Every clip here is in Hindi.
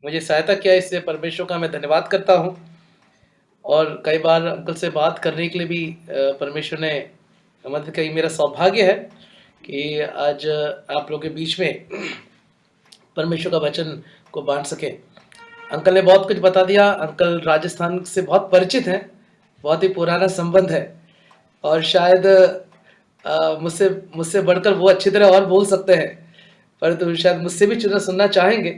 मुझे सहायता किया, इसलिए परमेश्वर का मैं धन्यवाद करता हूँ। और कई बार अंकल से बात करने के लिए भी परमेश्वर ने मदद करी। मेरा सौभाग्य है कि आज आप लोगों के बीच में परमेश्वर का वचन को बांट सके। अंकल ने बहुत कुछ बता दिया। अंकल राजस्थान से बहुत परिचित हैं, बहुत ही पुराना संबंध है, और शायद मुझसे मुझसे बढ़कर वो अच्छी तरह और बोल सकते हैं, परंतु शायद मुझसे भी चुना सुनना चाहेंगे।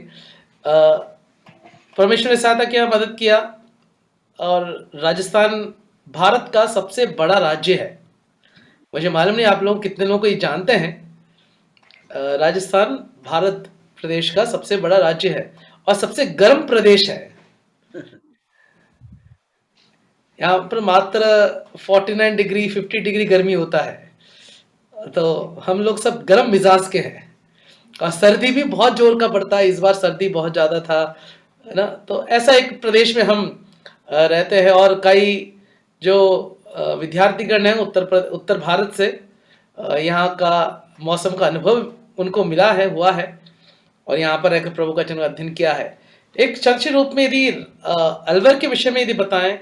परमेश्वर ने सहायता किया, मदद किया। और राजस्थान भारत का सबसे बड़ा राज्य है। मुझे मालूम नहीं आप लोग कितने लोगों को ये जानते हैं। राजस्थान भारत प्रदेश का सबसे बड़ा राज्य है और सबसे गर्म प्रदेश है। यहाँ पर मात्र 49 डिग्री 50 डिग्री गर्मी होता है। तो हम लोग सब गर्म मिजाज के हैं। और सर्दी भी बहुत जोर का पड़ता है। इस बार सर्दी बहुत ज़्यादा था, है ना। तो ऐसा एक प्रदेश में हम रहते हैं। और कई जो विद्यार्थीगण हैं उत्तर भारत से, यहाँ का मौसम का अनुभव उनको मिला है, हुआ है, और यहाँ पर रहकर प्रभु का वचन अध्ययन किया है। एक संक्षिप्त रूप में यदि अलवर के विषय में यदि बताएं,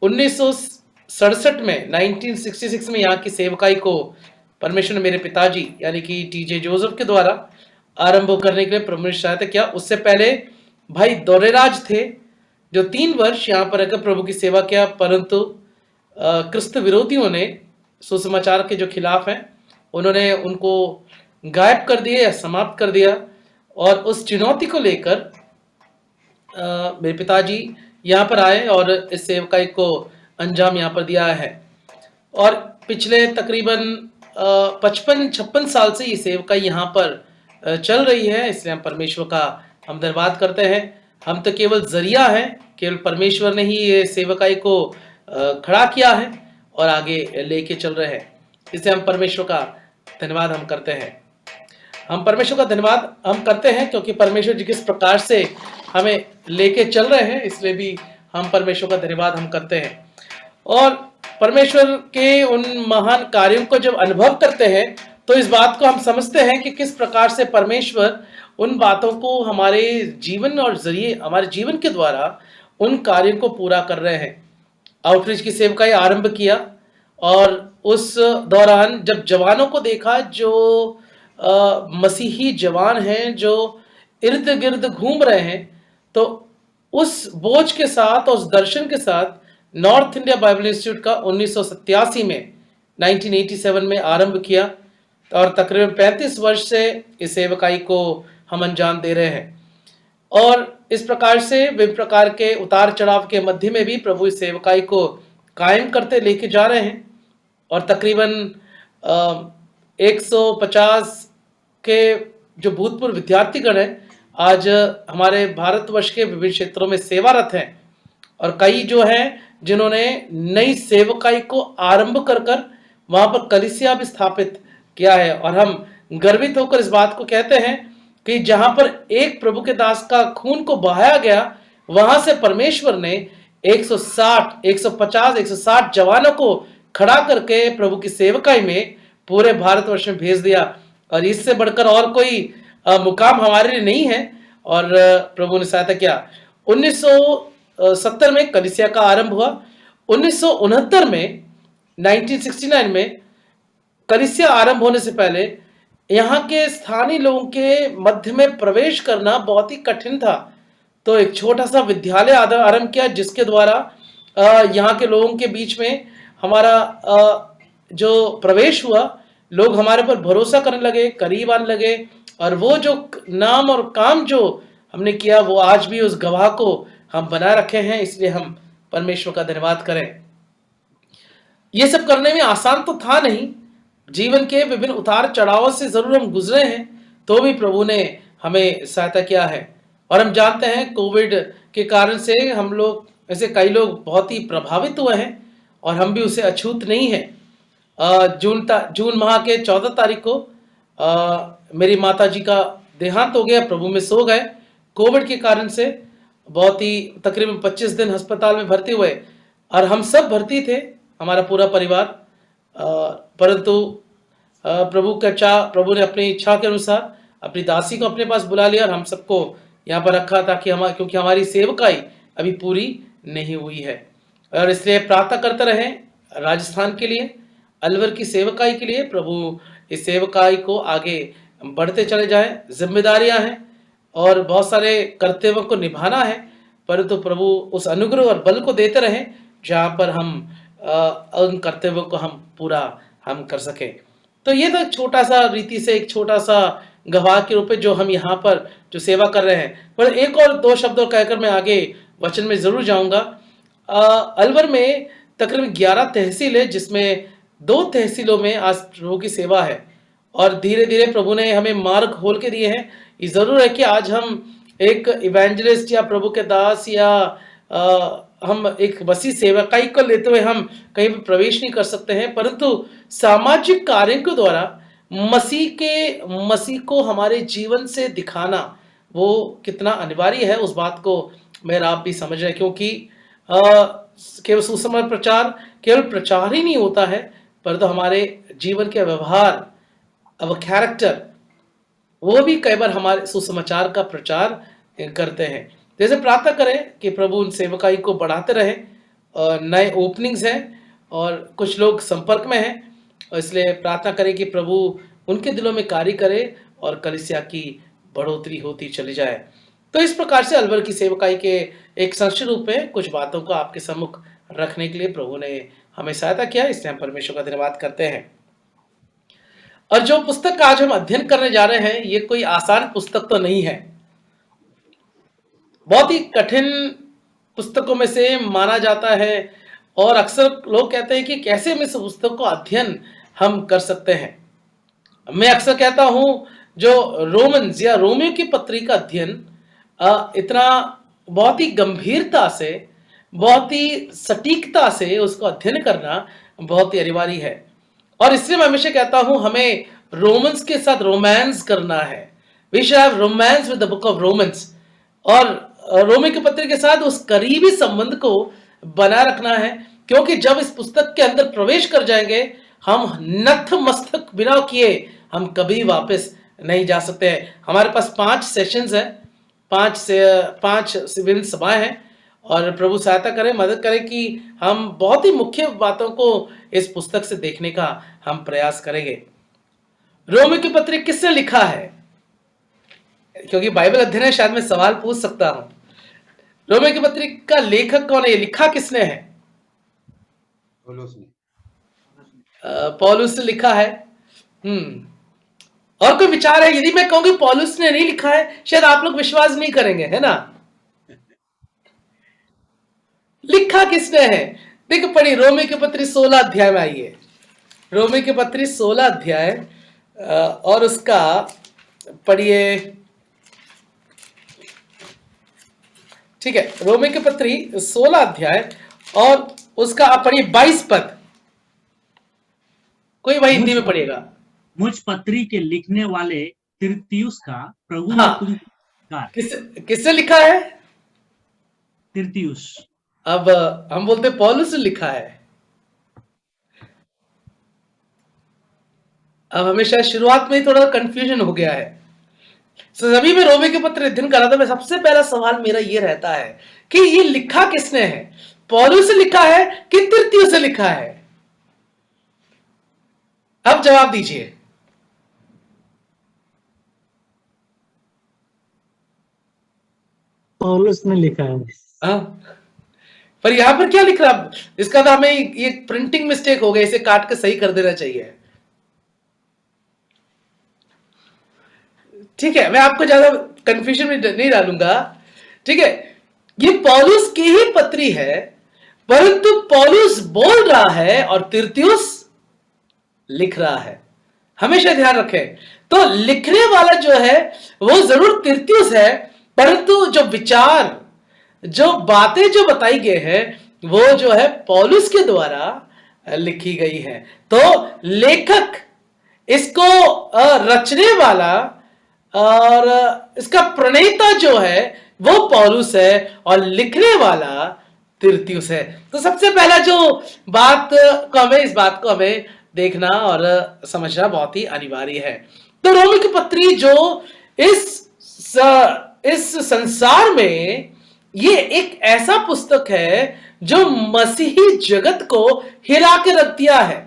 1967 में 1966 में यहाँ की सेवकाई को परमेश्वर ने मेरे पिताजी यानी कि टीजे जोसेफ के द्वारा आरंभ करने के लिए प्रभु ने सहायता किया। उससे पहले भाई दौरेराज थे, जो 3 वर्ष यहाँ पर रहकर प्रभु की सेवा किया, परंतु क्रिस्त विरोधियों ने, सुसमाचार के जो खिलाफ हैं, उन्होंने उनको गायब कर दिया या समाप्त कर दिया। और उस चुनौती को लेकर मेरे पिताजी यहाँ पर आए और इस सेवकाई को अंजाम यहाँ पर दिया है। और पिछले तकरीबन 55-56 साल से ये सेवकाई यहाँ पर चल रही है। इसलिए हम परमेश्वर का हम धन्यवाद करते हैं। हम तो केवल जरिया हैं, केवल परमेश्वर ने ही ये सेवकाई को खड़ा किया है और आगे लेके चल रहे हैं। इसलिए हम परमेश्वर का धन्यवाद हम करते हैं। हम परमेश्वर का धन्यवाद हम करते हैं क्योंकि परमेश्वर जी किस प्रकार से हमें लेके चल रहे हैं, इसलिए भी हम परमेश्वर का धन्यवाद हम करते हैं। और परमेश्वर के उन महान कार्यों को जब अनुभव करते हैं तो इस बात को हम समझते हैं कि किस प्रकार से परमेश्वर उन बातों को हमारे जीवन और जरिए, हमारे जीवन के द्वारा उन कार्यों को पूरा कर रहे हैं। आउटरीच की सेवकाई आरंभ किया और उस दौरान जब जवानों को देखा, जो मसीही जवान हैं जो इर्द गिर्द घूम रहे हैं, तो उस बोझ के साथ और उस दर्शन के साथ नॉर्थ इंडिया बाइबल इंस्टीट्यूट का 1987 में 1987 में आरंभ किया। और तकरीबन 35 वर्ष से इस सेवकाई को हम अंजाम दे रहे हैं। और इस प्रकार से विभिन्न प्रकार के उतार चढ़ाव के मध्य में भी प्रभु इस सेवकाई को कायम करते लेके जा रहे हैं। और तकरीबन 150 के जो भूतपूर्व विद्यार्थीगण हैं आज हमारे भारतवर्ष के विभिन्न क्षेत्रों में सेवारत हैं। और कई जो हैं जिन्होंने नई सेवकाई को आरंभ कर वहां पर कलीसिया भी स्थापित किया है। और हम गर्वित होकर इस बात को कहते हैं कि जहां पर एक प्रभु के दास का खून को बहाया गया, वहां से परमेश्वर ने 160, 150, 160 जवानों को खड़ा करके प्रभु की सेवकाई में पूरे भारतवर्ष में भेज दिया। और इससे बढ़कर और कोई मुकाम हमारे लिए नहीं है। और प्रभु ने सहायता किया। 1970 में कलीसिया का आरंभ हुआ। 1969 में 1969 में कलीसिया आरंभ होने से पहले यहाँ के स्थानीय लोगों के मध्य में प्रवेश करना बहुत ही कठिन था। तो एक छोटा सा विद्यालय आरंभ किया, जिसके द्वारा यहाँ के लोगों के बीच में हमारा जो प्रवेश हुआ, लोग हमारे पर भरोसा करने लगे, करीब आने लगे। और वो जो नाम और काम जो हमने किया, वो आज भी उस गवाह को हम बनाए रखे हैं। इसलिए हम परमेश्वर का धन्यवाद करें। ये सब करने में आसान तो था नहीं। जीवन के विभिन्न उतार चढ़ावों से जरूर हम गुजरे हैं, तो भी प्रभु ने हमें सहायता किया है। और हम जानते हैं कोविड के कारण से हम लोग, ऐसे कई लोग बहुत ही प्रभावित हुए हैं, और हम भी उसे अछूत नहीं है। जून माह के 14 तारीख को मेरी माता जी का देहांत हो गया, प्रभु में सो गए। कोविड के कारण से बहुत ही तकरीबन 25 दिन अस्पताल में भर्ती हुए, और हम सब भर्ती थे, हमारा पूरा परिवार। परंतु प्रभु ने अपनी इच्छा के अनुसार अपनी दासी को अपने पास बुला लिया और हम सबको यहाँ पर रखा था कि क्योंकि हमारी सेवकाई अभी पूरी नहीं हुई है, और इसलिए प्रार्थना करते रहें राजस्थान के लिए, अलवर की सेवकाई के लिए। प्रभु इस सेवकाई को आगे बढ़ते चले जाए। जिम्मेदारियां हैं और बहुत सारे कर्तव्यों को निभाना है, परंतु प्रभु उस अनुग्रह और बल को देते रहें जहाँ पर हम उन कर्तव्यों को हम पूरा कर सके। तो ये तो छोटा सा रीति से एक छोटा सा गवाह के रूप में जो हम यहाँ पर जो सेवा कर रहे हैं। पर एक और दो शब्दों कहकर मैं आगे वचन में जरूर जाऊंगा। अलवर में तकरीबन 11 तहसील है, जिसमें 2 तहसीलों में आज प्रभु की सेवा है, और धीरे धीरे प्रभु ने हमें मार्ग खोल के दिए हैं। ये जरूर है कि आज हम एक इवेंजलिस्ट या प्रभु के दास या हम एक वसी सेवकाई को लेते हुए हम कहीं भी प्रवेश नहीं कर सकते हैं, परंतु सामाजिक कार्यों के द्वारा मसीह को हमारे जीवन से दिखाना वो कितना अनिवार्य है, उस बात को मेरा आप भी समझ रहे हैं। क्योंकि केवल सुसमाचार प्रचार केवल प्रचार ही नहीं होता है, परंतु हमारे जीवन के व्यवहार, अब कैरेक्टर, वो भी कई बार हमारे सुसमाचार का प्रचार करते हैं। जैसे प्रार्थना करें कि प्रभु उन सेवकाई को बढ़ाते रहे। नए ओपनिंग्स हैं और कुछ लोग संपर्क में हैं, और इसलिए प्रार्थना करें कि प्रभु उनके दिलों में कार्य करे और कलीसिया की बढ़ोतरी होती चली जाए। तो इस प्रकार से अलवर की सेवकाई के एक संक्षिप्त रूप में कुछ बातों को आपके सम्मुख रखने के लिए प्रभु ने हमें सहायता किया, इसलिए हम परमेश्वर का धन्यवाद करते हैं। और जो पुस्तक आज हम अध्ययन करने जा रहे हैं, ये कोई आसान पुस्तक तो नहीं है, बहुत ही कठिन पुस्तकों में से माना जाता है, और अक्सर लोग कहते हैं कि कैसे हम इस पुस्तक को अध्ययन हम कर सकते हैं। मैं अक्सर कहता हूं, जो रोमन्स या रोमियो की पत्री का अध्ययन इतना बहुत ही गंभीरता से, बहुत ही सटीकता से उसको अध्ययन करना बहुत ही अनिवार्य है। और इसलिए मैं हमेशा कहता हूं, हमें रोमन्स के साथ रोमांस करना है। We should have romance with the book of Romans, और रोमी के पत्र के साथ उस करीबी संबंध को बना रखना है, क्योंकि जब इस पुस्तक के अंदर प्रवेश कर जाएंगे, हम नतमस्तक बिना किए हम कभी वापस नहीं जा सकते हैं। हमारे पास 5 सेशंस हैं, 5 विभिन्न सभाएं हैं, और प्रभु सहायता करें, मदद करें कि हम बहुत ही मुख्य बातों को इस पुस्तक से देखने का हम प्रयास करेंगे। रोमी की पत्री किसने लिखा है? क्योंकि बाइबल अध्ययन है, शायद मैं सवाल पूछ सकता हूं, रोमी की पत्री का लेखक कौन है? लिखा किसने है? पौलुस ने लिखा है। और कोई विचार है? यदि मैं कहूंगी पौलुस ने नहीं लिखा है, शायद आप लोग विश्वास नहीं करेंगे, है ना? लिखा किसने है? देखो, पढ़िए रोमी की पत्री 16 अध्याय में आइए। रोमी की पत्री 16 अध्याय और उसका पढ़िए, ठीक है, रोमी की पत्री 16 अध्याय और उसका आप पढ़िए 22 पद। कोई भाई हिंदी में पढ़िएगा। मुझ पत्री के लिखने वाले तिर्तियुस का प्रभु हाँ, ने तुमको किससे लिखा है? तिर्तियुस। अब हम बोलते पौलुस ने लिखा है। अब हमेशा शुरुआत में ही थोड़ा कंफ्यूजन हो गया है। सभी में रोमी के पत्र अध्ययन करा था, मैं सबसे पहला सवाल मेरा ये रहता है कि ये लिखा किसने है? पौलुस से लिखा है कि तिर्तियुस से लिखा है? अब जवाब दीजिए। पौलुस ने लिखा है। हाँ, पर यहां पर क्या लिख रहा? इसका तो हमें ये प्रिंटिंग मिस्टेक हो गई, इसे काट के सही कर देना चाहिए। ठीक है, मैं आपको ज्यादा कंफ्यूजन में नहीं डालूंगा। ठीक है, ये पौलुस की ही पत्री है, परंतु पौलुस बोल रहा है और तिर्तियुस लिख रहा है। हमेशा ध्यान रखें, तो लिखने वाला जो है वो जरूर तिर्तियुस है, परंतु जो विचार, जो बातें जो बताई गई है, वो जो है पौलुस के द्वारा लिखी गई है। तो लेखक, इसको रचने वाला और इसका प्रणेता जो है वो पौलुस है, और लिखने वाला तिर्तियुस है। तो सबसे पहला जो बात को हमें, इस बात को हमें देखना और समझना बहुत ही अनिवार्य है। तो रोमी की पत्री जो इस संसार में ये एक ऐसा पुस्तक है जो मसीही जगत को हिला के रख दिया है।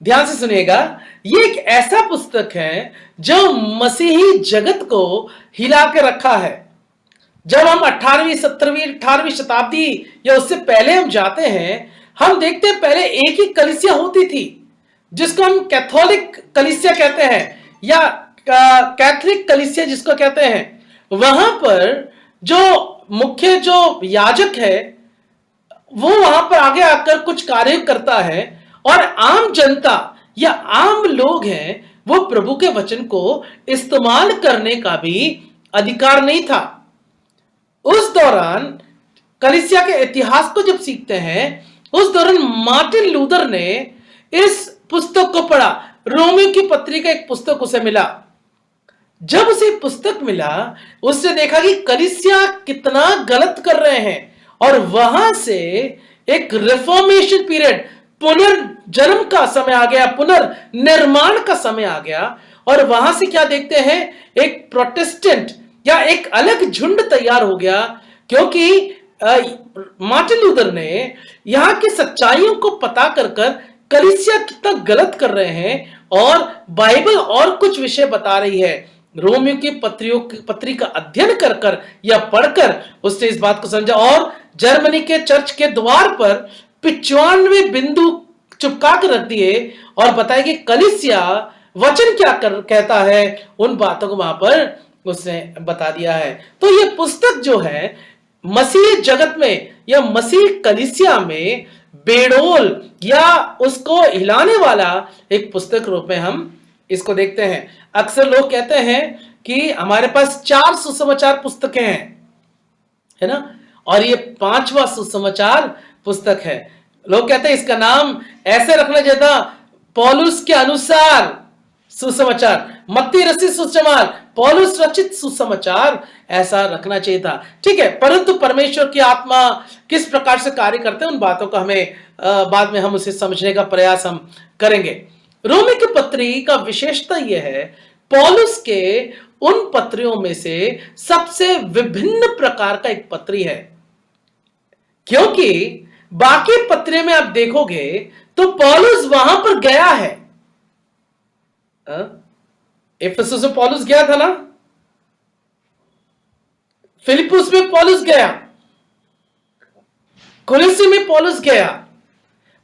ध्यान से सुनिएगा, ये एक ऐसा पुस्तक है जो मसीही जगत को हिला के रखा है। जब हम 18वीं 17वीं 18वीं शताब्दी या उससे पहले हम जाते हैं, हम देखते हैं पहले एक ही कलीसिया होती थी जिसको हम कैथोलिक कलीसिया कहते हैं या कैथलिक कलीसिया जिसको कहते हैं। वहां पर जो मुख्य जो याजक है वो वहां पर आगे आकर कुछ कार्य करता है और आम जनता या आम लोग हैं वो प्रभु के वचन को इस्तेमाल करने का भी अधिकार नहीं था। उस दौरान कलीसिया के इतिहास को जब सीखते हैं, उस दौरान मार्टिन लूथर ने इस पुस्तक को पढ़ा। रोमियो की पत्री का एक पुस्तक उसे मिला। जब उसे पुस्तक मिला, उसने देखा कि कलीसिया कितना गलत कर रहे हैं और वहां से एक रिफॉर्मेशन पीरियड, पुनर्जन्म का समय आ गया, पुनर्निर्माण का समय आ गया। और वहां से क्या देखते हैं, एक प्रोटेस्टेंट या एक अलग झुंड तैयार हो गया, क्योंकि मार्टिन लूथर ने यहां की सच्चाइयों को पता कर कलीसिया कितना गलत कर रहे हैं और बाइबल और कुछ विषय बता रही है। रोमियो की पत्री का अध्ययन कर या पढ़कर उसने इस बात को समझा और जर्मनी के चर्च के द्वार पर 95 बिंदु चिपका कर रख दिए और बताया कि कलीसिया वचन क्या कहता है, उन बातों को वहां पर उसने बता दिया है। तो ये पुस्तक जो है मसीह जगत में या मसीह कलीसिया में बेडोल या उसको हिलाने वाला एक पुस्तक रूप में हम इसको देखते हैं। अक्सर लोग कहते हैं कि हमारे पास 4 सुसमाचार पुस्तकें हैं, है ना, और ये 5वां सुसमाचार पुस्तक है। लोग कहते हैं इसका नाम ऐसे रखना चाहिए था, पौलुस के अनुसार सुसमाचार, मत्ती रचित सुसमाचार, पौलुस रचित सुसमाचार, ऐसा रखना चाहिए था। ठीक है, परंतु परमेश्वर की आत्मा किस प्रकार से कार्य करते हैं उन बातों का हमें बाद में हम उसे समझने का प्रयास हम करेंगे। रोमी की पत्री का विशेषता यह है, पौलुस के उन पत्रियों में से सबसे विभिन्न प्रकार का एक पत्री है, क्योंकि बाकी पत्रियों में आप देखोगे तो पौलुस वहां पर गया है। इफिसुस में पौलुस गया था ना, फिलिप्पुस में पौलुस गया, कोलोसी में पौलुस गया,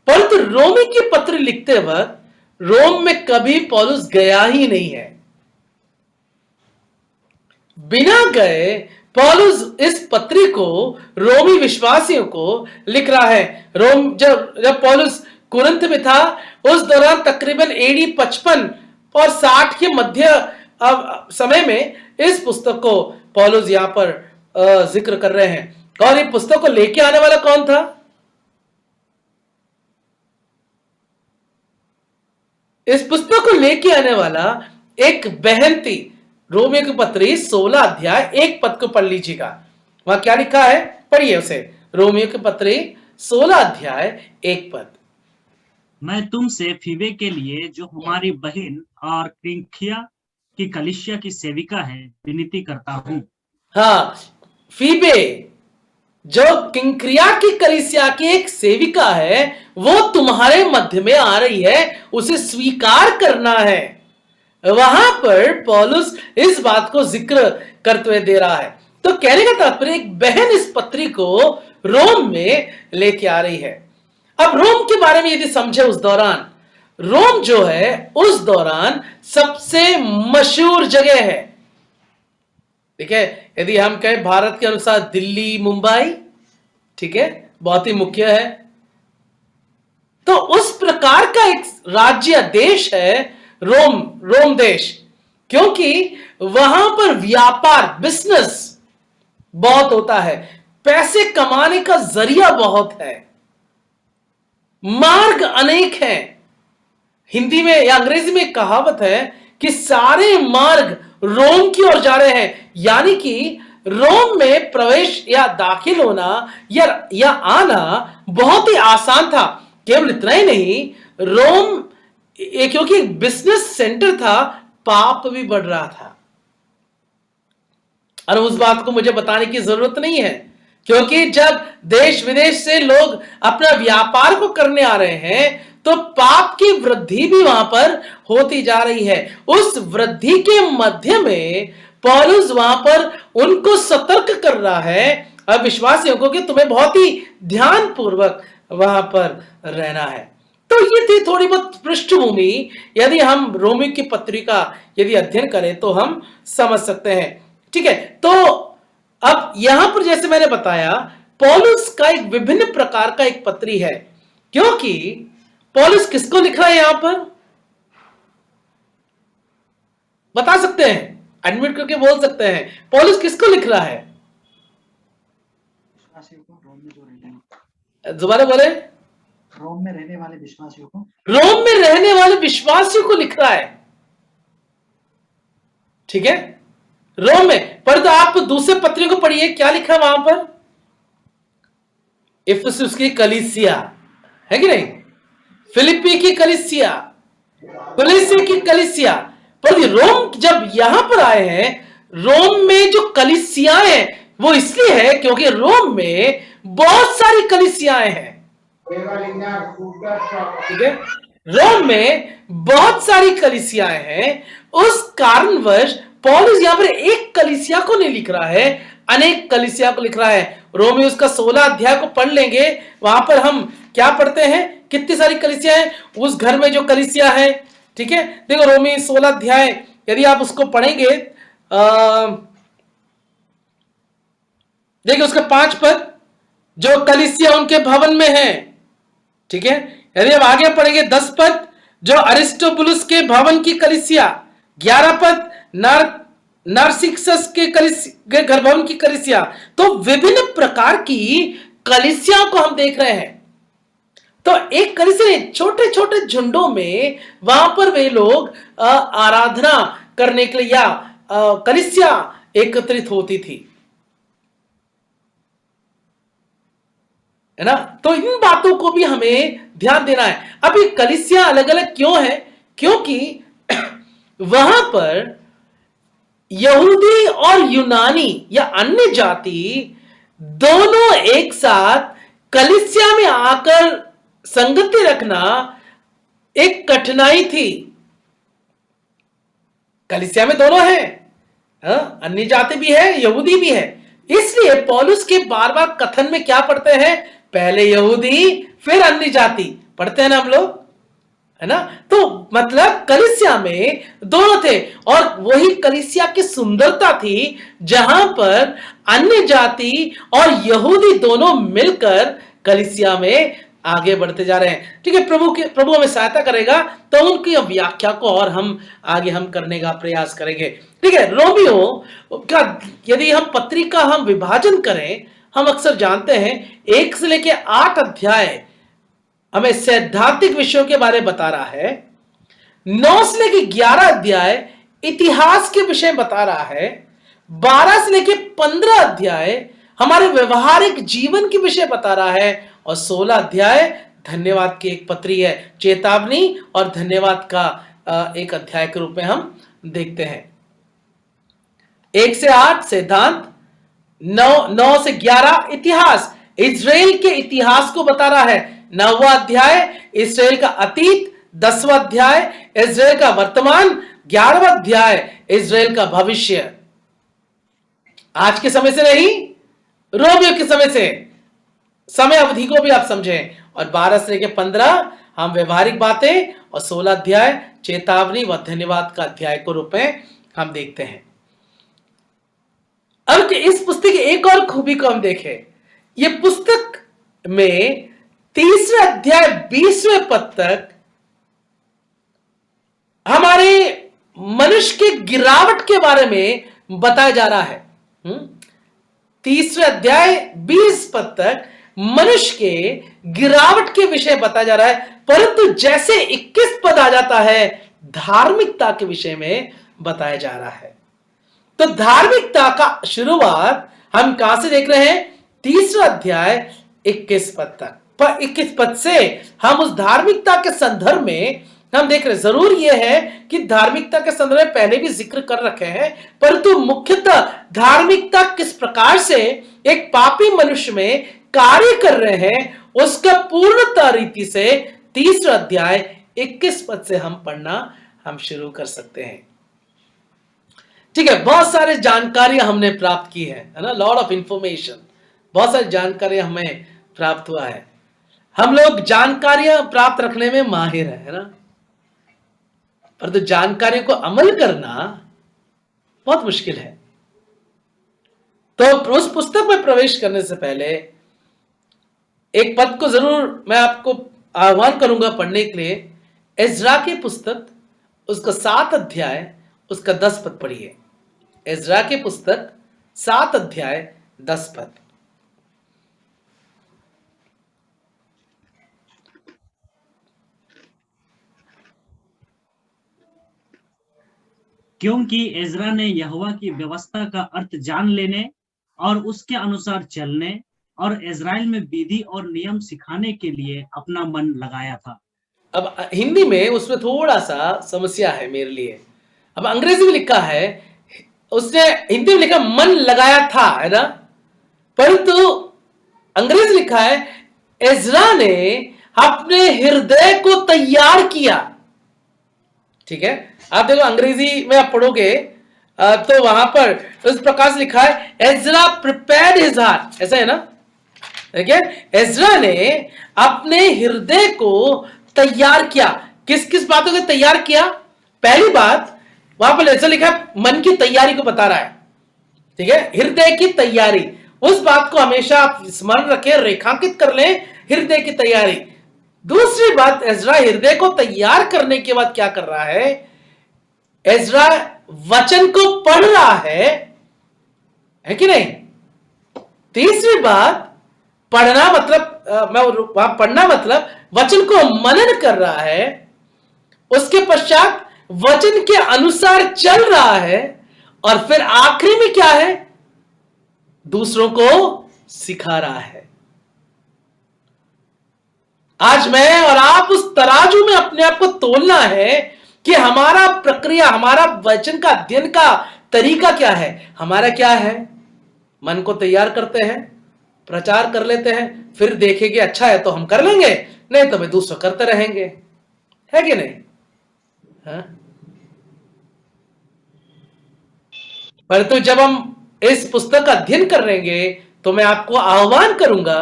परंतु रोमी की पत्र लिखते वक्त रोम में कभी पौलुस गया ही नहीं है। बिना गए पौलुस इस पत्री को रोमी विश्वासियों को लिख रहा है। रोम जब पौलुस कुरिन्थ में था, उस दौरान तकरीबन एडी 55 और 60 के मध्य समय में इस पुस्तक को पौलुस यहां पर जिक्र कर रहे हैं। और ये पुस्तक को लेके आने वाला कौन था? इस पुस्तक को लेके आने वाला एक बहन थी। रोमियो की पत्री 16 अध्याय 1 पद को पढ़ लीजिएगा, वहां क्या लिखा है, पढ़िए उसे। रोमियो की पत्री 16 अध्याय 1 पद। मैं तुमसे फीबे के लिए, जो हमारी बहन और क्रिंखिया की कलीसिया की सेविका है, विनती करता हूं। हाँ, फीबे जो किंक्रिया की कलीसिया की एक सेविका है, वो तुम्हारे मध्य में आ रही है, उसे स्वीकार करना है। वहां पर पौलुस इस बात को जिक्र करते हुए दे रहा है। तो कहने का तात्पर्य, एक बहन इस पत्री को रोम में लेके आ रही है। अब रोम के बारे में यदि समझे, उस दौरान रोम जो है उस दौरान सबसे मशहूर जगह है। ठीक है, यदि हम कहें भारत के अनुसार दिल्ली, मुंबई, ठीक है, बहुत ही मुख्य है। तो उस प्रकार का एक राज्य, देश है रोम देश, क्योंकि वहां पर व्यापार, बिजनेस बहुत होता है, पैसे कमाने का जरिया बहुत है, मार्ग अनेक हैं। हिंदी में या अंग्रेजी में कहावत है कि सारे मार्ग रोम की ओर जा रहे हैं, यानी कि रोम में प्रवेश या दाखिल होना या आना बहुत ही आसान था। केवल इतना ही नहीं, रोम क्योंकि बिजनेस सेंटर था, पाप भी बढ़ रहा था। और उस बात को मुझे बताने की जरूरत नहीं है, क्योंकि जब देश विदेश से लोग अपना व्यापार को करने आ रहे हैं तो पाप की वृद्धि भी वहां पर होती जा रही है। उस वृद्धि के मध्य में पौलुस वहां पर उनको सतर्क कर रहा है अविश्वासियों को कि तुम्हें बहुत ही ध्यान पूर्वक वहां पर रहना है। तो ये थी थोड़ी बहुत पृष्ठभूमि। यदि हम रोमी की पत्रिका यदि अध्ययन करें तो हम समझ सकते हैं। ठीक है, तो अब यहां पर जैसे मैंने बताया पौलुस का एक विभिन्न प्रकार का एक पत्री है, क्योंकि पौलुस किसको लिख रहा है यहां पर बता सकते हैं, एडमिट करके बोल सकते हैं पौलुस किसको लिख रहा है? विश्वासियों को, रोम में जो रहते हैं, दोबारा बोले। रोम में रहने वाले विश्वासियों को, रोम में रहने वाले विश्वासियों को लिख रहा है। ठीक है, रोम में। पर तो आप दूसरे पत्रियों को पढ़िए, क्या लिखा है वहां पर? इफिसुस की कलीसिया है कि नहीं, फिलिप्पी की कलीसिया, कुलिसिया की कलीसिया। पर रोम जब यहां पर आए हैं, रोम में जो कलीसियाएं हैं वो इसलिए है क्योंकि रोम में बहुत सारी कलीसियाएं हैं। ठीक है, रोम में बहुत सारी कलीसियाएं हैं। उस कारणवश पौलुस यहां पर एक कलीसिया को नहीं लिख रहा है, अनेक कलीसिया को लिख रहा है। रोमी उसका 16 अध्याय को पढ़ लेंगे, वहां पर हम क्या पढ़ते हैं, कितनी सारी कलीसिया है उस घर में जो कलीसिया है। ठीक है, देखो रोमी 16 अध्याय यदि आप उसको पढ़ेंगे, देखिए उसका 5 पद, जो कलीसिया उनके भवन में है। ठीक है, यदि हम आगे पढ़ेंगे 10 पद, जो अरिस्टोबुलस के भवन की कलीसिया। 11 पद, नारसिक्सस के घर भवन की कलीसिया। तो विभिन्न प्रकार की कलीसियाओं को हम देख रहे हैं। तो एक कलीसिया छोटे छोटे झुंडों में वहां पर वे लोग आराधना करने के लिए या कलीसिया एकत्रित होती थी, है ना। तो इन बातों को भी हमें ध्यान देना है। अब ये कलीसिया अलग अलग क्यों है? क्योंकि वहां पर यहूदी और यूनानी या अन्य जाति दोनों एक साथ कलीसिया में आकर संगति रखना एक कठिनाई थी। कलीसिया में दोनों हैं, अन्य जाति भी है, यहूदी भी है। इसलिए पौलुस के बार बार कथन में क्या पढ़ते हैं, पहले यहूदी फिर अन्य जाति पढ़ते हैं ना हम लोग, है ना। तो मतलब कलीसिया में दोनों थे, और वही कलीसिया की सुंदरता थी जहां पर अन्य जाति और यहूदी दोनों मिलकर कलीसिया में आगे बढ़ते जा रहे हैं। ठीक है, प्रभु हमें सहायता करेगा तो उनकी व्याख्या को और हम आगे करने का प्रयास करेंगे। ठीक है, रोमियो का यदि हम पत्रिका हम विभाजन करें, हम अक्सर जानते हैं 1 से लेके 8 अध्याय हमें सैद्धांतिक विषयों के बारे में बता रहा है। 9 से लेके 11 अध्याय इतिहास के विषय बता रहा है। 12 से लेके 15 अध्याय हमारे व्यवहारिक जीवन के विषय बता रहा है। और 16 अध्याय धन्यवाद की एक पत्री है, चेतावनी और धन्यवाद का एक अध्याय के रूप में हम देखते हैं। 1 से 8 सिद्धांत, 9 से 11 इतिहास, इजराइल के इतिहास को बता रहा है। 9वां अध्याय इजराइल का अतीत, 10वां अध्याय इजराइल का वर्तमान, 11वां अध्याय इजराइल का भविष्य। आज के समय से नहीं, रोमियो के समय से, समय अवधि को भी आप समझें। और 12 से लेकर 15 हम व्यवहारिक बातें, और 16 अध्याय चेतावनी व धन्यवाद का अध्याय को रूप में हम देखते हैं। अब इस पुस्तक की एक और खूबी को हम देखें, यह पुस्तक में 3रे अध्याय 20वें पद तक हमारे मनुष्य के गिरावट के बारे में बताया जा रहा है। 3रे अध्याय 20 पद तक मनुष्य के गिरावट के विषय बताया जा रहा है, परंतु जैसे 21 पद आ जाता है धार्मिकता के विषय में बताया जा रहा है। तो धार्मिकता का शुरुआत हम कहां से देख रहे हैं? 3रा अध्याय 21 पद तक। पर 21 पद से हम उस धार्मिकता के संदर्भ में हम देख रहे हैं। जरूर यह है कि धार्मिकता के संदर्भ में पहले भी जिक्र कर रखे हैं, परंतु मुख्यतः धार्मिकता किस प्रकार से एक पापी मनुष्य में कार्य कर रहे हैं, उसका पूर्णता रीति से 3 अध्याय 21 पद से हम पढ़ना हम शुरू कर सकते हैं। ठीक है, बहुत सारे जानकारियां हमने प्राप्त की है ना, लॉट ऑफ इंफॉर्मेशन, बहुत सारी जानकारियां हमें प्राप्त हुआ है। हम लोग जानकारियां प्राप्त रखने में माहिर है ना, परंतु जानकारी को अमल करना बहुत मुश्किल है। तो उस पुस्तक में प्रवेश करने से पहले एक पद को जरूर मैं आपको आह्वान करूंगा पढ़ने के लिए। एज्रा की पुस्तक उसका 7 अध्याय उसका 10 पद पढ़िए। एज्रा की पुस्तक 7 अध्याय 10 पद। क्योंकि एजरा ने यहोवा की व्यवस्था का अर्थ जान लेने और उसके अनुसार चलने और इजराइल में विधि और नियम सिखाने के लिए अपना मन लगाया था। अब हिंदी में उसमें थोड़ा सा समस्या है मेरे लिए। अब अंग्रेजी में लिखा है, उसने हिंदी में लिखा मन लगाया था, है ना, परंतु अंग्रेजी लिखा है एज्रा ने अपने हृदय को तैयार किया। ठीक है, आप देखो अंग्रेजी में आप पढ़ोगे तो वहां पर इस प्रकार से लिखा है एज्रा प्रिपेयर्ड हिज हार्ट, ऐसा है ना। ठीक है, एज्रा ने अपने हृदय को तैयार किया। किस किस बातों को तैयार किया? पहली बात वहां पर ऐसा लिखा है मन की तैयारी को बता रहा है। ठीक है, हृदय की तैयारी, उस बात को हमेशा आप स्मरण रखें, रेखांकित कर लें, हृदय की तैयारी। दूसरी बात, एज्रा हृदय को तैयार करने के बाद क्या कर रहा है? एज्रा वचन को पढ़ रहा है कि नहीं? तीसरी बात, पढ़ना मतलब वहां पढ़ना मतलब वचन को मनन कर रहा है, उसके पश्चात वचन के अनुसार चल रहा है, और फिर आखिरी में क्या है? दूसरों को सिखा रहा है। आज मैं और आप उस तराजू में अपने आप को तोलना है कि हमारा प्रक्रिया, हमारा वचन का अध्ययन का तरीका क्या है। हमारा क्या है? मन को तैयार करते हैं, प्रचार कर लेते हैं, फिर देखेंगे अच्छा है तो हम कर लेंगे, नहीं तो मैं दूसरा करते रहेंगे, है कि नहीं? हाँ? परंतु जब हम इस पुस्तक का अध्ययन करेंगे तो मैं आपको आह्वान करूंगा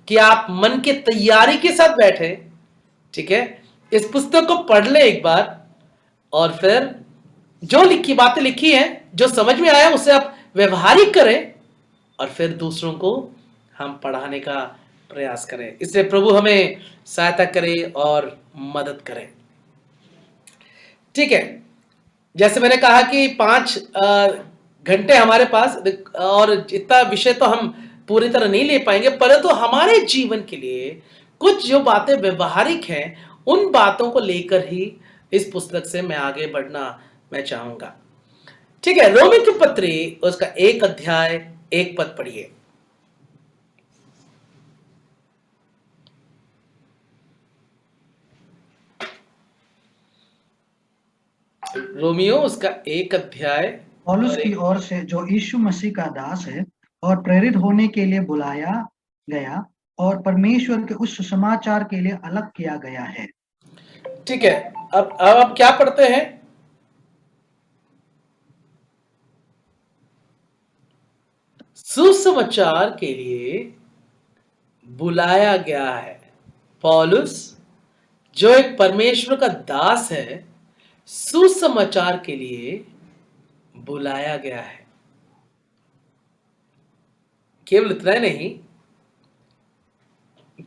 कि आप मन की तैयारी के साथ बैठे। ठीक है, इस पुस्तक को पढ़ ले एक बार, और फिर जो लिखी बातें लिखी हैं, जो समझ में आया उसे आप व्यवहारिक करें, और फिर दूसरों को हम पढ़ाने का प्रयास करें। इसलिए प्रभु हमें सहायता करे और मदद करे। ठीक है, जैसे मैंने कहा कि 5 घंटे हमारे पास, और इतना विषय तो हम पूरी तरह नहीं ले पाएंगे, परंतु हमारे जीवन के लिए कुछ जो बातें व्यवहारिक हैं, उन बातों को लेकर ही इस पुस्तक से मैं आगे बढ़ना मैं चाहूंगा। ठीक है, रोमी की पत्री उसका 1 अध्याय 1 पद पढ़िए। रोमियो उसका 1 अध्याय। पौलुस की ओर से, जो यीशु मसीह का दास है और प्रेरित होने के लिए बुलाया गया और परमेश्वर के उस समाचार के लिए अलग किया गया है। ठीक है, अब आप क्या पढ़ते हैं? सुसमाचार के लिए बुलाया गया है। पौलुस जो एक परमेश्वर का दास है, सुसमाचार के लिए बुलाया गया है। केवल इतना ही नहीं,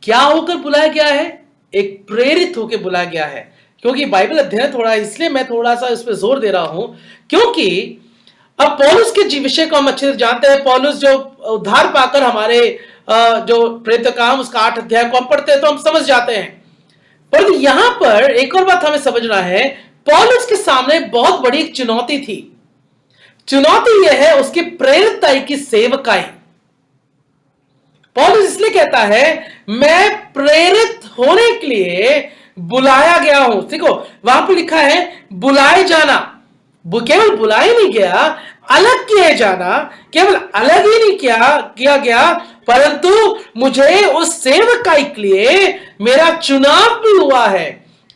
क्या होकर बुलाया गया है? एक प्रेरित होकर बुलाया गया है। क्योंकि बाइबल अध्ययन थोड़ा, इसलिए मैं थोड़ा सा इस पर जोर दे रहा हूं, क्योंकि अब पौलुस के विषय को हम अच्छे से जानते हैं। पौलुस जो उद्धार पाकर हमारे जो प्रेरित काम उसका 8 अध्याय को हम पढ़ते हैं तो हम समझ जाते हैं। पर यहां पर एक और बात हमें समझना है, पौलुस के सामने बहुत बड़ी एक चुनौती थी। चुनौती यह है उसकी प्रेरिताई की सेवकाई। पौलुस इसलिए कहता है मैं प्रेरित होने के लिए बुलाया गया हूं। देखो वहां पे लिखा है बुलाए जाना, केवल बुलाया नहीं गया, अलग किए जाना, केवल अलग ही नहीं किया गया, परंतु मुझे उस सेवकाई के लिए मेरा चुनाव भी हुआ है।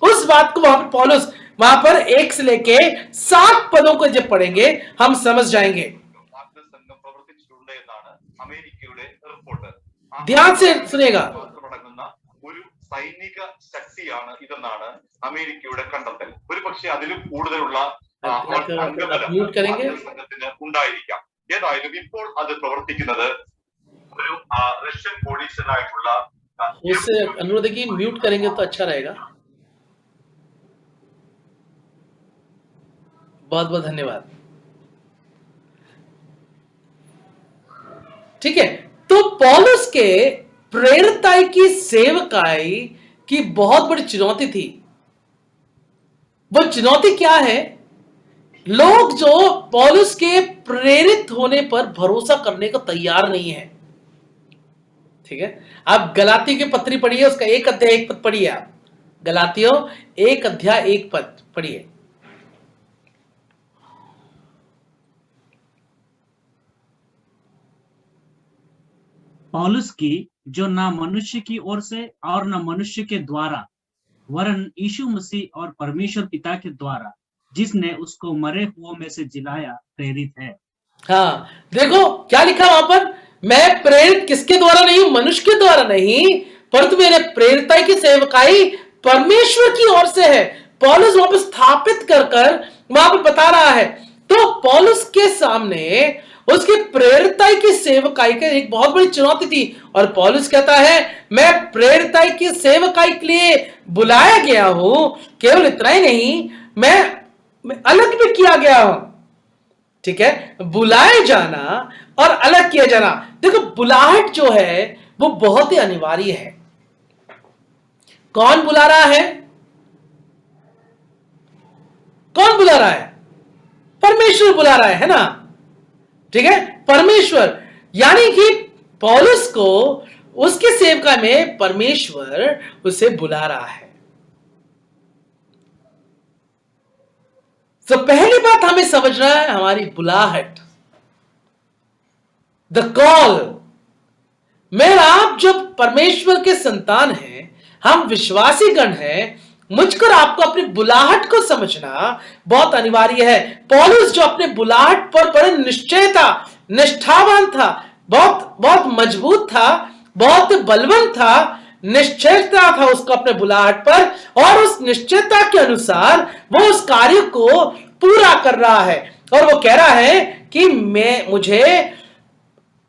उस बात को वहां पर पौलुस वहां पर 1 से लेके 7 पदों को जब पढ़ेंगे हम समझ जाएंगे। വാഗ്ദത്ത സംഘം പ്രവർത്തിച്ചിട്ടുണ്ട് എന്നാണ് അമേരിക്കയുടെ റിപ്പോർട്ട്. ध्यान से सुनेगा। മാത്രമടങ്ങുന്ന ഒരു സൈനിക ശക്തിയാണ് ഇതെന്നാണ് അമേരിക്കയുടെ കണ്ടെത്തൽ. ഒരുപക്ഷെ അതിലും കൂടുതലുള്ള അംഗബലം म्यूट करेंगे। വാഗ്ദത്ത സംഘത്തിന് ഉണ്ടായിരിക്കാം. ഏതായാലും ഇപ്പോൾ അത് പ്രവർത്തിക്കുന്നത് ഒരു റഷ്യൻ കോളീഷനായിട്ടുള്ള उससे अनुरोध है कि म्यूट करेंगे तो अच्छा रहेगा। बहुत बहुत धन्यवाद। ठीक है, तो पौलुस के प्रेरिताई की सेवकाई की बहुत बड़ी चुनौती थी। वो चुनौती क्या है? लोग जो पौलुस के प्रेरित होने पर भरोसा करने को तैयार नहीं है। ठीक है, आप गलातियों की पत्री पढ़िए, उसका 1 अध्याय 1 पद पढ़िए। आप गलातियों 1 अध्याय 1 पद पढ़िए। पौलुस की जो ना मनुष्य की ओर से और न मनुष्य के द्वारा वरन यीशु मसीह और परमेश्वर पिता के द्वारा जिसने उसको मरे हुओं में से जिलाया प्रेरित है। हाँ, देखो क्या लिखा वहां पर, मैं प्रेरित किसके द्वारा नहीं, मनुष्य के द्वारा नहीं, परंतु मेरे प्रेरिताई की सेवकाई परमेश्वर की ओर से है। पौलुस वहां पर स्थापित कर वहां पर बता रहा है। तो पौलुस के सामने उसकी प्रेरिताई की सेवकाई की एक बहुत बड़ी चुनौती थी, और पौलुस कहता है मैं प्रेरिताई की सेवकाई के लिए बुलाया गया हूं। केवल इतना ही नहीं, मैं अलग भी किया गया हूं। ठीक है, बुलाए जाना और अलग किया जाना। देखो बुलाहट जो है वो बहुत ही अनिवार्य है। कौन बुला रहा है? कौन बुला रहा है? परमेश्वर बुला रहा है ना। ठीक है, परमेश्वर, यानी कि पौलुस को उसके सेवका में परमेश्वर उसे बुला रहा है। तो पहली बात हमें समझना है हमारी बुलाहट, द कॉल। मेरा आप जब परमेश्वर के संतान हैं, हम विश्वासी गण हैं, मुझको और आपको अपनी बुलाहट को समझना बहुत अनिवार्य है। पौलुस जो अपने बुलाहट पर बड़े निश्चय था, निष्ठावान था, बहुत बहुत मजबूत था, बहुत बलवान था, निश्चयता था उसको अपने बुलाहट पर, और उस निश्चयता के अनुसार वो उस कार्य को पूरा कर रहा है। और वो कह रहा है कि मुझे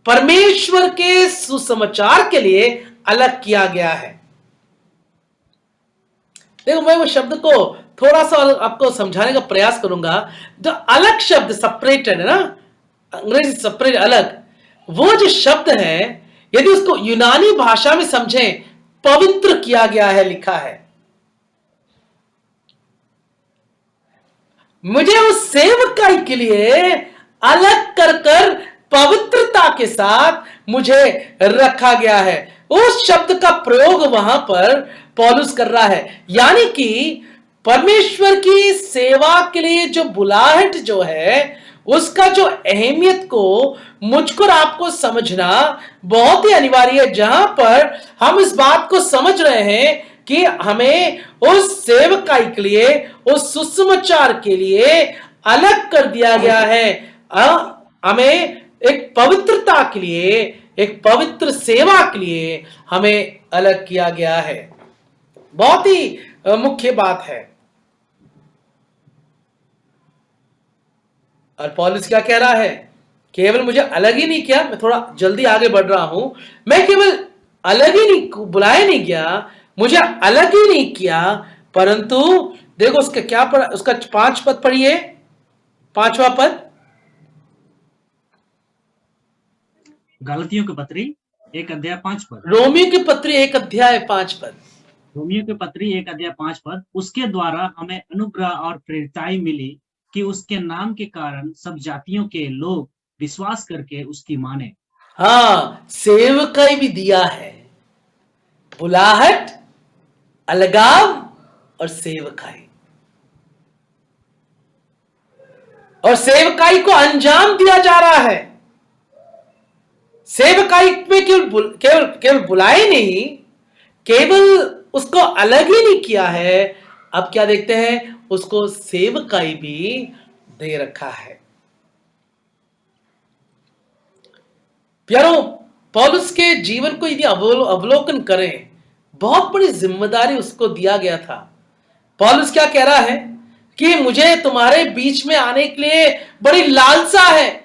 परमेश्वर के सुसमाचार के लिए अलग किया गया है। देखो मैं वो शब्द को थोड़ा सा आपको समझाने का प्रयास करूंगा। जो अलग शब्द सेपरेटेड है ना, अंग्रेजी सेपरेट, अलग, वो जो शब्द है यदि उसको यूनानी भाषा में समझें, पवित्र किया गया है लिखा है। मुझे उस सेवकाई के लिए अलग कर पवित्रता के साथ मुझे रखा गया है। उस शब्द का प्रयोग वहां पर पौलुस कर रहा है, यानी कि परमेश्वर की सेवा के लिए जो बुलाहट जो है उसका जो अहमियत को मुझको और आपको समझना बहुत ही अनिवार्य है। जहां पर हम इस बात को समझ रहे हैं कि हमें उस सेवकाई के लिए, उस सुसमाचार के लिए अलग कर दिया गया है। हमें एक पवित्रता के लिए, एक पवित्र सेवा के लिए हमें अलग किया गया है। बहुत ही मुख्य बात है। और पौलुस क्या कह रहा है? केवल मुझे अलग ही नहीं किया, मैं थोड़ा जल्दी आगे बढ़ रहा हूं, मैं केवल अलग ही नहीं, बुलाया नहीं गया, मुझे अलग ही नहीं किया, परंतु देखो उसका क्या पढ़ा, उसका 5 पद पढ़िए, 5वां पद। गलतियों की पत्री 1 अध्याय 5 पद। रोमियो की पत्री 1 अध्याय 5 पद। रोमियो की पत्री 1 अध्याय 5 पद। उसके द्वारा हमें अनुग्रह और प्रेरिताई मिली कि उसके नाम के कारण सब जातियों के लोग विश्वास करके उसकी माने। हाँ, सेवकाई भी दिया है, बुलाहट, अलगाव और सेवकाई, और सेवकाई को अंजाम दिया जा रहा है। सेवकाई में केवल बुलाए नहीं, केवल उसको अलग ही नहीं किया है, अब क्या देखते हैं, उसको सेवकाई भी दे रखा है। प्यारो, पौलुस के जीवन को यदि अवलोकन करें, बहुत बड़ी जिम्मेदारी उसको दिया गया था। पौलुस क्या कह रहा है कि मुझे तुम्हारे बीच में आने के लिए बड़ी लालसा है,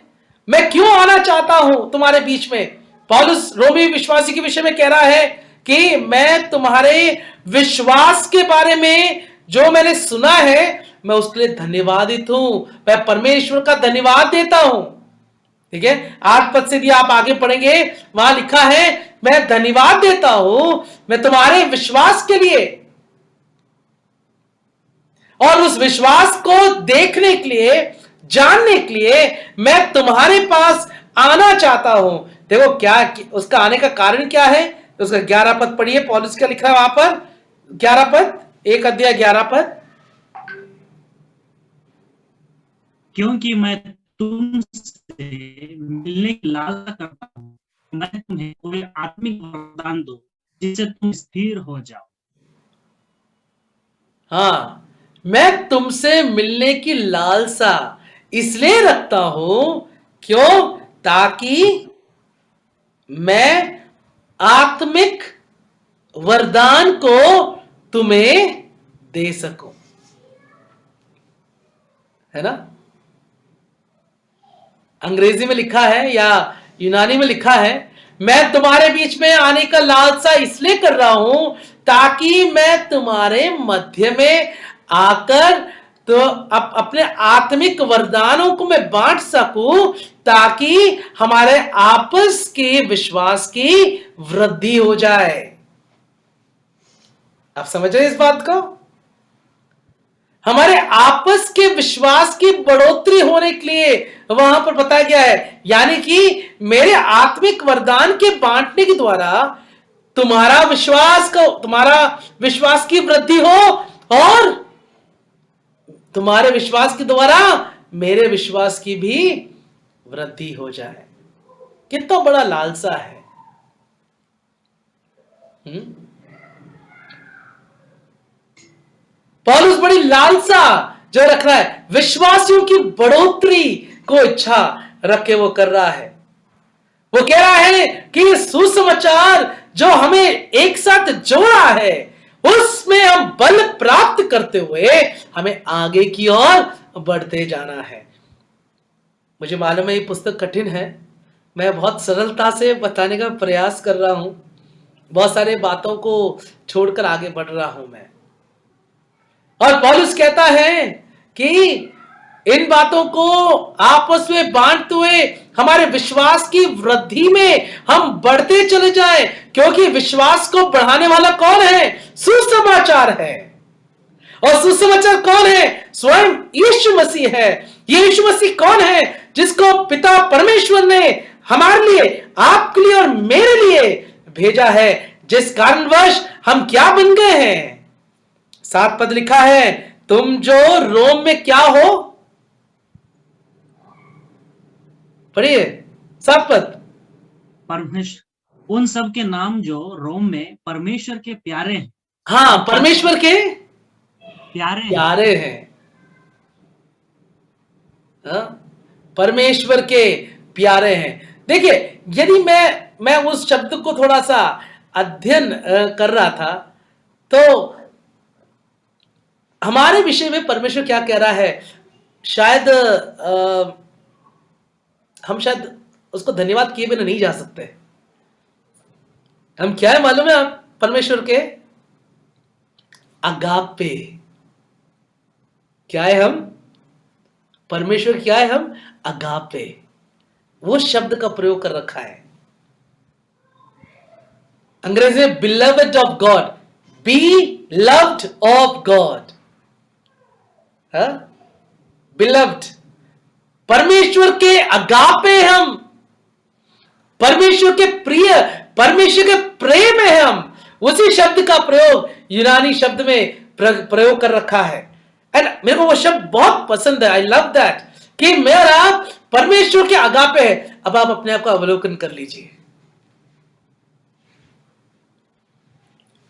मैं क्यों आना चाहता हूं तुम्हारे बीच में। पौलुस रोमी विश्वासी के विषय में कह रहा है कि मैं तुम्हारे विश्वास के बारे में जो मैंने सुना है, मैं उसके लिए धन्यवादित हूं, मैं परमेश्वर का धन्यवाद देता हूं। ठीक है, 8 पद से यदि आप आगे पढ़ेंगे, वहां लिखा है, मैं धन्यवाद देता हूं मैं तुम्हारे विश्वास के लिए, और उस विश्वास को देखने के लिए, जानने के लिए मैं तुम्हारे पास आना चाहता हूं। देखो क्या उसका आने का कारण क्या है, उसका 11 पद पढ़िए, पौलुस क्या लिख रहा है वहां पर, 11 पद, 1 अध्याय 11 पद। क्योंकि मैं तुमसे मिलने की लालसा करता हूँ, मैं तुम्हें कोई आत्मिक वरदान दूं जिससे तुम स्थिर हो जाओ। हाँ, मैं तुमसे मिलने की लालसा इसलिए रखता हूं, क्यों, ताकि मैं आत्मिक वरदान को तुम्हें दे सकूं, है ना। अंग्रेजी में लिखा है या यूनानी में लिखा है, मैं तुम्हारे बीच में आने का लालसा इसलिए कर रहा हूं ताकि मैं तुम्हारे मध्य में आकर तो अपने आत्मिक वरदानों को मैं बांट सकूं, ताकि हमारे आपस के विश्वास की वृद्धि हो जाए। आप समझ रहे हैं इस बात को, हमारे आपस के विश्वास की बढ़ोतरी होने के लिए वहां पर बताया गया है, यानी कि मेरे आत्मिक वरदान के बांटने के द्वारा तुम्हारा विश्वास की वृद्धि हो, और तुम्हारे विश्वास के द्वारा मेरे विश्वास की भी वृद्धि हो जाए। कितना बड़ा लालसा है। पौलुस बड़ी लालसा जो रख रहा है, विश्वासियों की बढ़ोतरी को इच्छा रख के वो कर रहा है। वो कह रहा है कि सुसमाचार जो हमें एक साथ जोड़ा है, उसमें हम बल प्राप्त करते हुए हमें आगे की ओर बढ़ते जाना है। मुझे मालूम है ये पुस्तक कठिन है, मैं बहुत सरलता से बताने का प्रयास कर रहा हूं, बहुत सारे बातों को छोड़कर आगे बढ़ रहा हूं मैं। और पौलुस कहता है कि इन बातों को आपस में बांटते हुए हमारे विश्वास की वृद्धि में हम बढ़ते चले जाएं, क्योंकि विश्वास को बढ़ाने वाला कौन है, सुसमाचार है। और सुसमाचार कौन है, स्वयं यीशु मसीह है। ये यीशु मसीह कौन है, जिसको पिता परमेश्वर ने हमारे लिए, आपके लिए और मेरे लिए भेजा है, जिस कारणवश हम क्या बन गए हैं। 7 पद लिखा है, तुम जो रोम में क्या हो, पढ़िए 7 पद। परमेश्वर उन सब के नाम जो रोम में परमेश्वर के प्यारे हैं। हाँ, परमेश्वर के प्यारे हैं। हाँ? परमेश्वर के प्यारे हैं। देखिए, यदि मैं उस शब्द को थोड़ा सा अध्ययन कर रहा था, तो हमारे विषय में परमेश्वर क्या कह रहा है, शायद हम शायद उसको धन्यवाद किए बिना नहीं जा सकते। हम क्या है मालूम है, आप परमेश्वर के अगापे। क्या है हम, परमेश्वर क्या है, हम अगापे, वो शब्द का प्रयोग कर रखा है। अंग्रेजी में beloved of God, be loved of God, beloved, परमेश्वर के अगापे हम, परमेश्वर के प्रिय, परमेश्वर के प्रेम है हम। उसी शब्द का प्रयोग यूनानी शब्द में प्रयोग कर रखा है। एंड मेरे को वो शब्द बहुत पसंद है, आई लव दैट, कि मैं और आप परमेश्वर के अगापे है। अब आप अपने आप का अवलोकन कर लीजिए।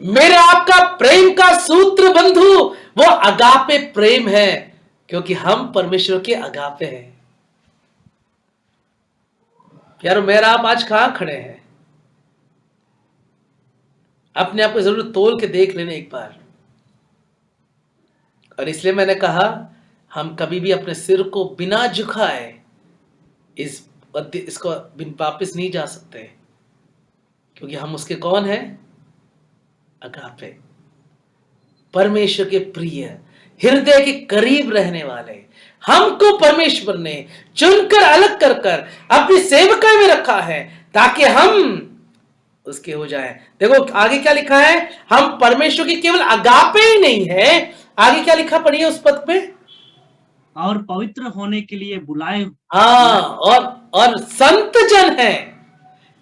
मेरे आपका प्रेम का सूत्र बंधु वो अगापे प्रेम है, क्योंकि हम परमेश्वर के अगापे हैं। यार मेरा आप आज कहां खड़े हैं? अपने आप को जरूर तोल के देख लेने एक बार। और इसलिए मैंने कहा हम कभी भी अपने सिर को बिना झुकाए इसको वापिस नहीं जा सकते, क्योंकि हम उसके कौन हैं? अगापे, परमेश्वर के प्रिय, हृदय के करीब रहने वाले। हमको परमेश्वर ने चुनकर अलग कर कर अपनी सेवकाई में रखा है ताकि हम उसके हो जाए। देखो आगे क्या लिखा है, हम परमेश्वर के केवल अगापे ही नहीं है, आगे क्या लिखा पढ़िए उस पद पे, और पवित्र होने के लिए बुलाए। हाँ, और संत जन है,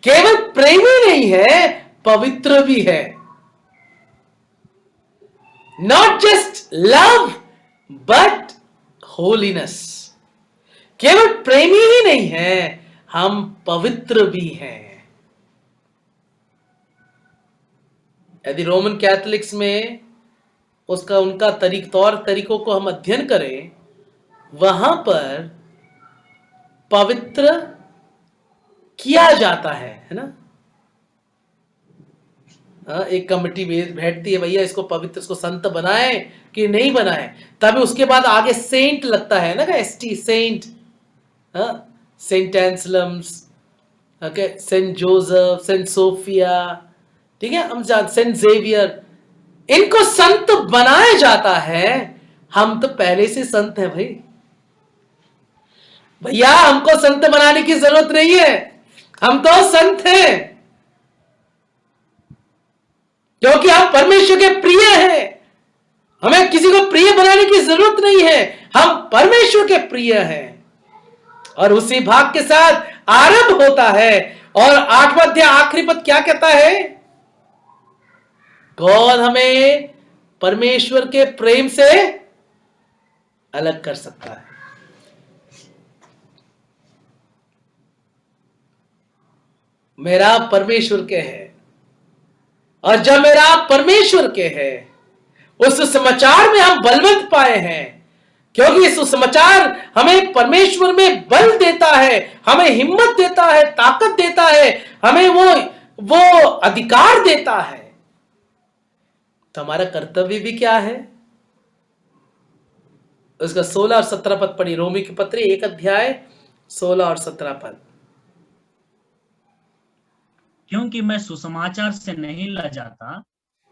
केवल प्रेमी नहीं है, पवित्र भी है। Not just love but holiness. केवल प्रेमी ही नहीं है, हम पवित्र भी हैं। यदि रोमन कैथोलिक्स में उनका तौर तरीकों को हम अध्ययन करें, वहां पर पवित्र किया जाता है ना। एक कमिटी बैठती है, भैया इसको पवित्र, इसको संत बनाए कि नहीं बनाए, तभी उसके बाद आगे सेंट लगता है ना, ST saint, saint Anselm's, okay, saint Joseph, saint Sophia, ठीक है, हम सेंट जेवियर, इनको संत बनाया जाता है। हम तो पहले से संत हैं भाई। भैया हमको संत बनाने की जरूरत नहीं है, हम तो संत हैं, क्योंकि हम परमेश्वर के प्रिय हैं। हमें किसी को प्रिय बनाने की जरूरत नहीं है, हम परमेश्वर के प्रिय हैं। और उसी भाग के साथ आरंभ होता है। और 8वां अध्याय आखिरी पद क्या कहता है? कौन हमें परमेश्वर के प्रेम से अलग कर सकता है? मेरा परमेश्वर के है, और जब मेरा परमेश्वर के है, उस समाचार में हम बलवंत पाए हैं, क्योंकि इस समाचार हमें परमेश्वर में बल देता है, हमें हिम्मत देता है, ताकत देता है, हमें वो अधिकार देता है। तो हमारा कर्तव्य भी क्या है? उसका 16 और 17 पद पढ़िए, रोमी की पत्री 1 अध्याय 16 और 17 पद। क्योंकि मैं सुसमाचार से नहीं ला जाता,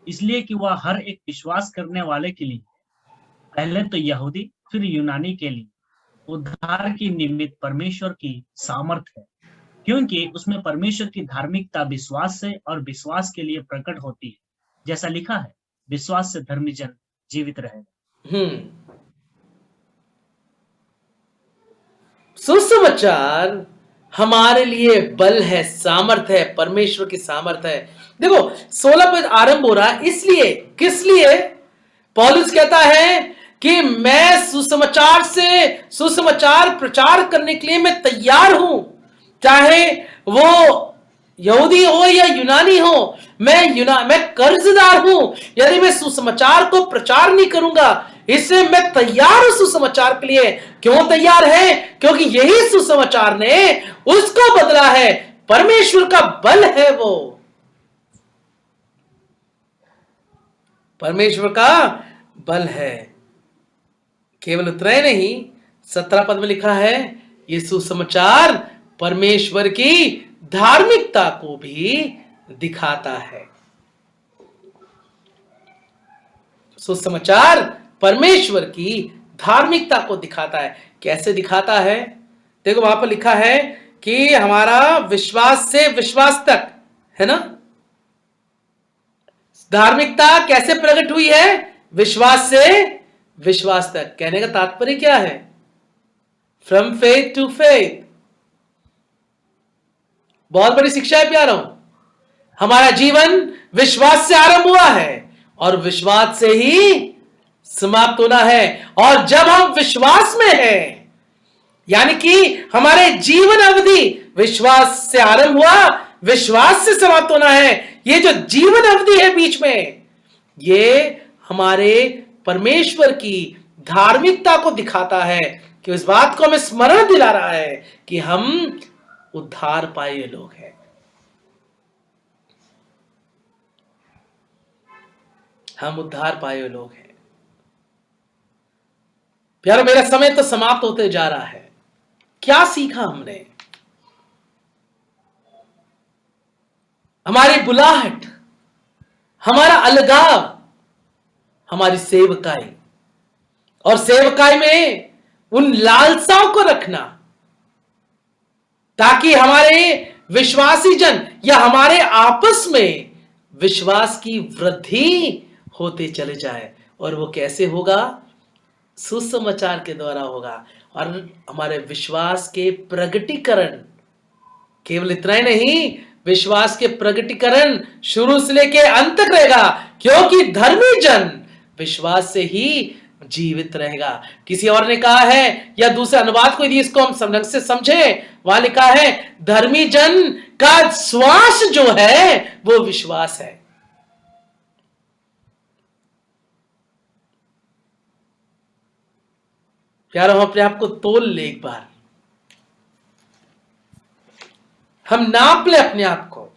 इसलिए कि वह हर एक विश्वास करने वाले के लिए, पहले तो यहूदी फिर यूनानी के लिए उद्धार की निमित्त परमेश्वर की सामर्थ है, क्योंकि उसमें परमेश्वर की धार्मिकता विश्वास से और विश्वास के लिए प्रकट होती है, जैसा लिखा है, विश्वास से धर्मी जन जीवित रहेगा। सुसमाचार हमारे लिए बल है, सामर्थ है, परमेश्वर की सामर्थ है। देखो 16 पद आरंभ हो रहा है, इसलिए किस लिए पौलुस कहता है कि मैं सुसमाचार प्रचार करने के लिए मैं तैयार हूं, चाहे वो यहूदी हो या यूनानी हो। मैं कर्जदार हूं यदि मैं सुसमाचार को प्रचार नहीं करूंगा, इससे मैं तैयार हूं सुसमाचार के लिए। क्यों तैयार है? क्योंकि यही सुसमाचार ने उसको बदला है, परमेश्वर का बल है, वो परमेश्वर का बल है। केवल उतना ही नहीं, 17 पद में लिखा है, ये सुसमाचार परमेश्वर की धार्मिकता को भी दिखाता है। सुसमाचार परमेश्वर की धार्मिकता को दिखाता है। कैसे दिखाता है? देखो वहां पर लिखा है कि हमारा विश्वास से विश्वास तक, है ना। धार्मिकता कैसे प्रकट हुई है? विश्वास से विश्वास तक। कहने का तात्पर्य क्या है? From faith to faith. बहुत बड़ी शिक्षा है प्यारों। हमारा जीवन विश्वास से आरंभ हुआ है और विश्वास से ही समाप्त होना है। और जब हम विश्वास में हैं, यानी कि हमारे जीवन अवधि विश्वास से आरंभ हुआ, विश्वास से समाप्त होना है। ये जो जीवन अवधि है बीच में, ये हमारे परमेश्वर की धार्मिकता को दिखाता है कि उस बात को हमें स्मरण दिला रहा है कि हम उद्धार पाए लोग हैं। हम उद्धार पाए लोग हैं। प्यारो, मेरा समय तो समाप्त होते जा रहा है। क्या सीखा हमने? हमारी बुलाहट, हमारा अलगाव, हमारी सेवकाई, और सेवकाई में उन लालसाओं को रखना ताकि हमारे विश्वासी जन या हमारे आपस में विश्वास की वृद्धि होते चले जाए। और वो कैसे होगा? सुसमाचार के द्वारा होगा। और हमारे विश्वास के प्रगटीकरण, केवल इतना ही नहीं, विश्वास के प्रगटीकरण शुरू से लेके अंत तक रहेगा, क्योंकि धर्मी जन विश्वास से ही जीवित रहेगा। किसी और ने कहा है, या दूसरे अनुवाद को यदि इसको हम ढंग से समझे, वहां लिखा है धर्मी जन का श्वास जो है वो विश्वास है। प्यारो, हम अपने आप को तोल ले, एक बार हम नाप ले अपने आप को,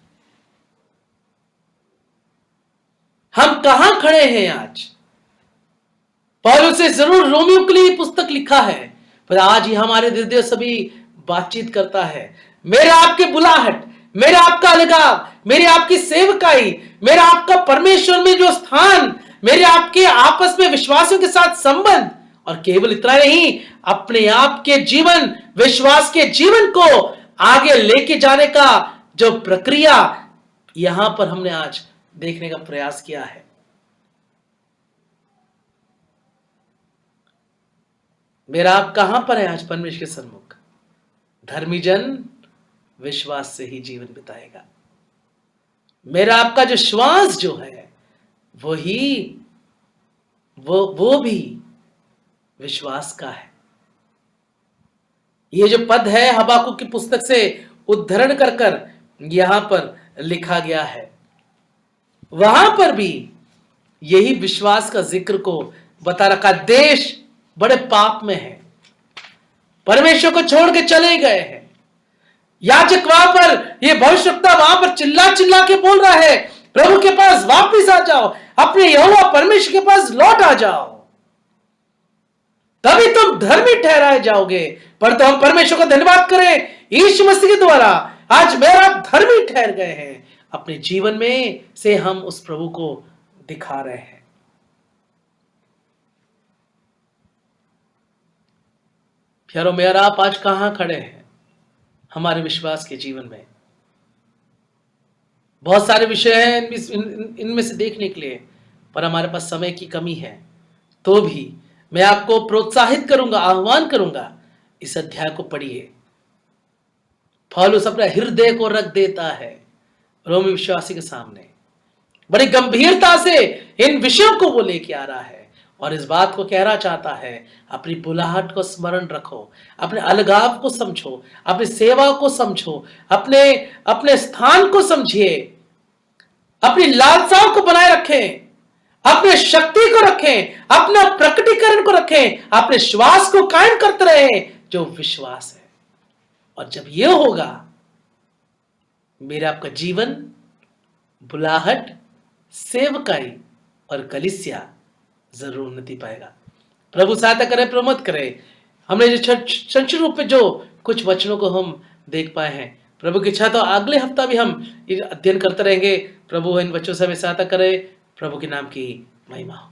हम कहां खड़े हैं आज। पौलुस से जरूर रोमियो के लिए पुस्तक लिखा है, पर आज ही हमारे हृदय सभी बातचीत करता है। मेरा आपके बुलाहट, मेरा आपका अलगाव, मेरी आपकी सेवकाई, मेरा आपका परमेश्वर में जो स्थान, मेरे आपके आपस में विश्वासियों के साथ संबंध, और केवल इतना नहीं, अपने आप के जीवन, विश्वास के जीवन को आगे लेके जाने का जो प्रक्रिया यहां पर हमने आज देखने का प्रयास किया है। मेरा आप कहां पर है आज परमेश्वर के सन्मुख? धर्मी जन विश्वास से ही जीवन बिताएगा। मेरा आपका जो श्वास जो है वो भी विश्वास का है। ये जो पद है हबाकुक की पुस्तक से उद्धरण कर यहां पर लिखा गया है, वहां पर भी यही विश्वास का जिक्र को बता रखा। देश बड़े पाप में है, परमेश्वर को छोड़ के चले गए हैं। याजक वहां पर, ये भविष्यवक्ता वहां पर चिल्ला चिल्ला के बोल रहा है, प्रभु के पास वापस आ जाओ, अपने यहोवा परमेश्वर के पास लौट आ जाओ, तभी तुम धर्मी ठहराए जाओगे। पर तो हम परमेश्वर का धन्यवाद करें, यीशु मसीह के द्वारा आज मेरा धर्मी ठहर गए हैं। अपने जीवन में से हम उस प्रभु को दिखा रहे हैं। प्यारो, मेरा आप आज कहां खड़े हैं हमारे विश्वास के जीवन में? बहुत सारे विषय हैं इनमें से देखने के लिए, पर हमारे पास समय की कमी है। तो भी मैं आपको प्रोत्साहित करूंगा, आह्वान करूंगा, इस अध्याय को पढ़िए। पौलुस अपना हृदय को रख देता है रोमी विश्वासी के सामने, बड़ी गंभीरता से इन विषयों को वो लेके आ रहा है और इस बात को कहना चाहता है, अपनी बुलाहट को स्मरण रखो, अपने अलगाव को समझो, अपनी सेवा को समझो, अपने स्थान को समझिए, अपनी लालसाओं को बनाए रखें, अपने शक्ति को रखें, अपना प्रकटीकरण को रखें, अपने श्वास को कायम करते रहें जो विश्वास है। और जब यह होगा, मेरा आपका जीवन, बुलाहट, सेवकाई और कलीसिया जरूर उन्नति पाएगा। प्रभु सहायता करे, प्रमोद करे। हमने जो संक्षिप्त रूप में जो कुछ वचनों को हम देख पाए हैं, प्रभु की इच्छा तो अगले हफ्ता भी हम अध्ययन करते रहेंगे। प्रभु इन बच्चों से हमें सहायता करे। प्रभु के नाम की महिमा हो।